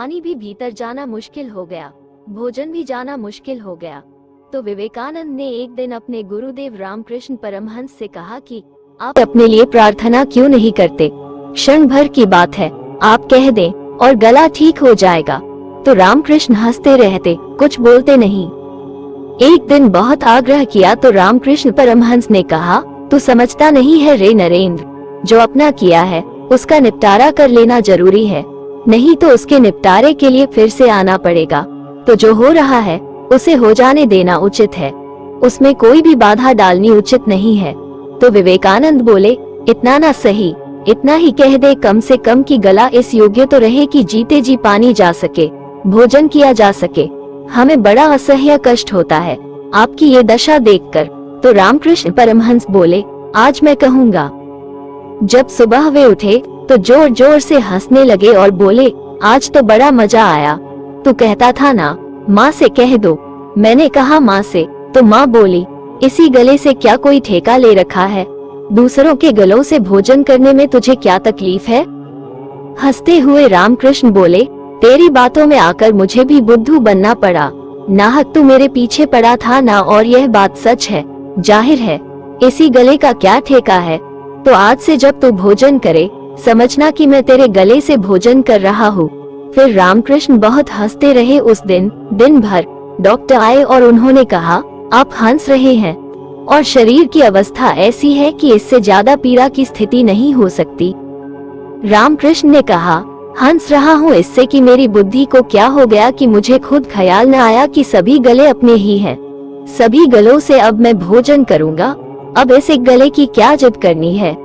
पानी भी भीतर जाना मुश्किल हो गया, भोजन भी जाना मुश्किल हो गया। तो विवेकानंद ने एक दिन अपने गुरुदेव रामकृष्ण परमहंस से कहा कि आप अपने लिए प्रार्थना क्यों नहीं करते? क्षण भर की बात है, आप कह दें और गला ठीक हो जाएगा। तो रामकृष्ण हंसते रहते, कुछ बोलते नहीं। एक दिन बहुत आग्रह किया तो रामकृष्ण परमहंस ने कहा, तू समझता नहीं है रे नरेंद्र, जो अपना किया है उसका निपटारा कर लेना जरूरी है, नहीं तो उसके निपटारे के लिए फिर से आना पड़ेगा। तो जो हो रहा है उसे हो जाने देना उचित है, उसमें कोई भी बाधा डालनी उचित नहीं है। तो विवेकानंद बोले, इतना ना सही, इतना ही कह दे कम से कम कि गला इस योग्य तो रहे कि जीते जी पानी जा सके, भोजन किया जा सके। हमें बड़ा असह्य कष्ट होता है आपकी ये दशा देखकर। तो रामकृष्ण परमहंस बोले, आज मैं कहूँगा। जब सुबह वे उठे तो जोर जोर से हंसने लगे और बोले, आज तो बड़ा मजा आया। तू कहता था ना माँ से कह दो। मैंने कहा माँ से, तो माँ बोली, इसी गले से क्या कोई ठेका ले रखा है? दूसरों के गलों से भोजन करने में तुझे क्या तकलीफ है? हंसते हुए रामकृष्ण बोले, तेरी बातों में आकर मुझे भी बुद्धू बनना पड़ा। नाहक तू मेरे पीछे पड़ा था ना, और यह बात सच है, जाहिर है इसी गले का क्या ठेका है। तो आज से जब तू भोजन करे समझना कि मैं तेरे गले से भोजन कर रहा हूँ। फिर रामकृष्ण बहुत हंसते रहे उस दिन भर। डॉक्टर आए और उन्होंने कहा, आप हंस रहे हैं और शरीर की अवस्था ऐसी है कि इससे ज्यादा पीड़ा की स्थिति नहीं हो सकती। रामकृष्ण ने कहा, हंस रहा हूँ इससे कि मेरी बुद्धि को क्या हो गया कि मुझे खुद ख्याल न आया कि सभी गले अपने ही हैं। सभी गलों से अब मैं भोजन करूँगा, अब इस एक गले की क्या जिद करनी है?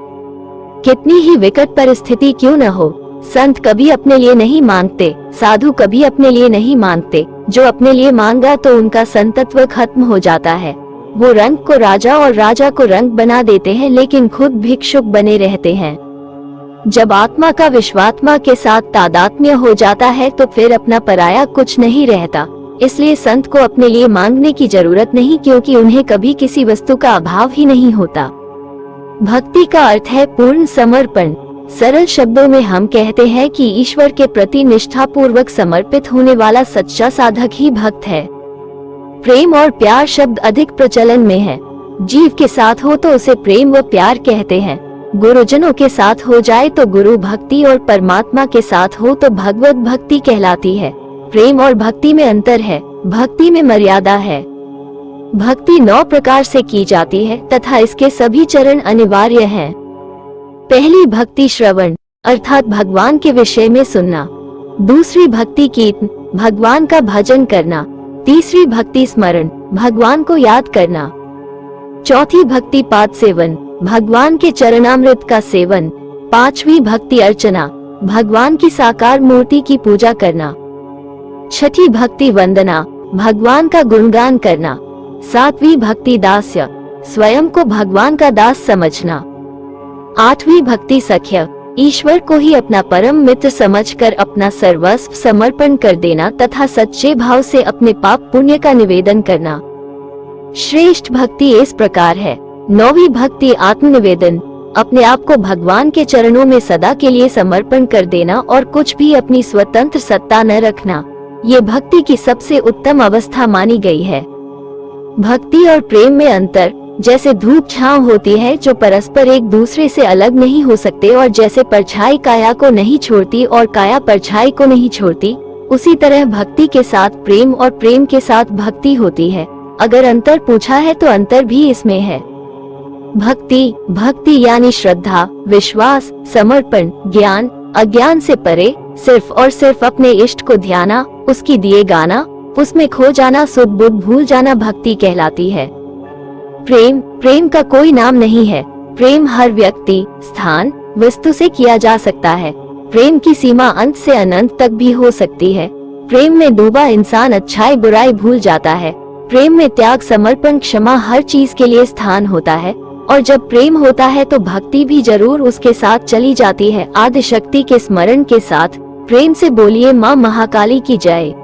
कितनी ही विकट परिस्थिति क्यों न हो, संत कभी अपने लिए नहीं मांगते, साधु कभी अपने लिए नहीं मांगते। जो अपने लिए मांगा तो उनका संतत्व खत्म हो जाता है। वो रंग को राजा और राजा को रंग बना देते हैं, लेकिन खुद भिक्षुक बने रहते हैं। जब आत्मा का विश्वात्मा के साथ तादात्म्य हो जाता है तो फिर अपना पराया कुछ नहीं रहता। इसलिए संत को अपने लिए मांगने की जरूरत नहीं, क्योंकि उन्हें कभी किसी वस्तु का अभाव ही नहीं होता। भक्ति का अर्थ है पूर्ण समर्पण। सरल शब्दों में हम कहते हैं कि ईश्वर के प्रति निष्ठा पूर्वक समर्पित होने वाला सच्चा साधक ही भक्त है। प्रेम और प्यार शब्द अधिक प्रचलन में है। जीव के साथ हो तो उसे प्रेम व प्यार कहते हैं, गुरुजनों के साथ हो जाए तो गुरु भक्ति, और परमात्मा के साथ हो तो भगवत भक्ति कहलाती है। प्रेम और भक्ति में अंतर है, भक्ति में मर्यादा है। भक्ति 9 प्रकार से की जाती है तथा इसके सभी चरण अनिवार्य हैं। पहली भक्ति श्रवण अर्थात भगवान के विषय में सुनना। दूसरी भक्ति कीर्तन, भगवान का भजन करना। तीसरी भक्ति स्मरण, भगवान को याद करना। चौथी भक्ति पाद सेवन, भगवान के चरणामृत का सेवन। पांचवी भक्ति अर्चना, भगवान की साकार मूर्ति की पूजा करना। छठी भक्ति वंदना, भगवान का गुणगान करना। सातवीं भक्ति दास्य, स्वयं को भगवान का दास समझना। आठवीं भक्ति सख्य, ईश्वर को ही अपना परम मित्र समझकर अपना सर्वस्व समर्पण कर देना तथा सच्चे भाव से अपने पाप पुण्य का निवेदन करना। श्रेष्ठ भक्ति इस प्रकार है। नौवीं भक्ति आत्मनिवेदन, अपने आप को भगवान के चरणों में सदा के लिए समर्पण कर देना और कुछ भी अपनी स्वतंत्र सत्ता न रखना। ये भक्ति की सबसे उत्तम अवस्था मानी गई है। भक्ति और प्रेम में अंतर, जैसे धूप छांव होती है जो परस्पर एक दूसरे से अलग नहीं हो सकते, और जैसे परछाई काया को नहीं छोड़ती और काया परछाई को नहीं छोड़ती, उसी तरह भक्ति के साथ प्रेम और प्रेम के साथ भक्ति होती है। अगर अंतर पूछा है तो अंतर भी इसमें है। भक्ति यानी श्रद्धा, विश्वास, समर्पण, ज्ञान, अज्ञान से परे, सिर्फ और सिर्फ अपने इष्ट को ध्याना, उसकी दिए गाना, उसमें खो जाना, सुध बुध भूल जाना भक्ति कहलाती है। प्रेम का कोई नाम नहीं है। प्रेम हर व्यक्ति, स्थान, वस्तु से किया जा सकता है। प्रेम की सीमा अंत से अनंत तक भी हो सकती है। प्रेम में डूबा इंसान अच्छाई बुराई भूल जाता है। प्रेम में त्याग, समर्पण, क्षमा हर चीज के लिए स्थान होता है, और जब प्रेम होता है तो भक्ति भी जरूर उसके साथ चली जाती है। आदि शक्ति के स्मरण के साथ प्रेम से बोलिए माँ महाकाली की जय।